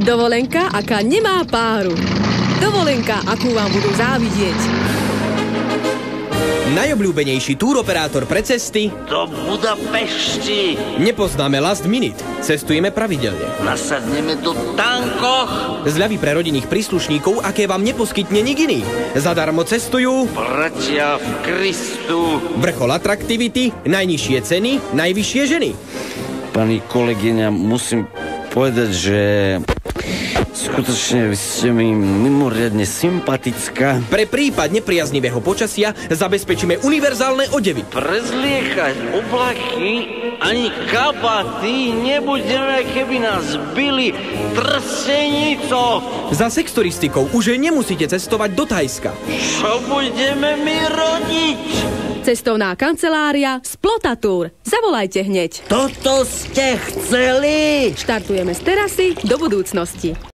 Dovolenka, aká nemá páru. Dovolenka, akú vám budú závidieť. Najobľúbenejší túroperátor pre cesty Do Budapešti. nepoznáme last minute. Cestujeme pravidelne. Nasadneme do tankoch. Zľavy pre rodinných príslušníkov, aké vám neposkytne nik iný. Zadarmo cestujú, Bratia v Kristu. vrchol atraktivity, najnižšie ceny, najvyššie ženy. Pani kolegyňa, musím povedať, že skutočne vy ste mi mimoriadne sympatická. Pre prípad nepriaznivého počasia zabezpečíme univerzálne odevy. Prezliekať oblaky ani kabaty nebudeme, keby nás byli trsenicou. Za sexturistikou už nemusíte cestovať do Thajska. Čo budeme my rodiť? Cestovná kancelária Splota Tour. Zavolajte hneď. Toto ste chceli? Štartujeme z terasy do budúcnosti.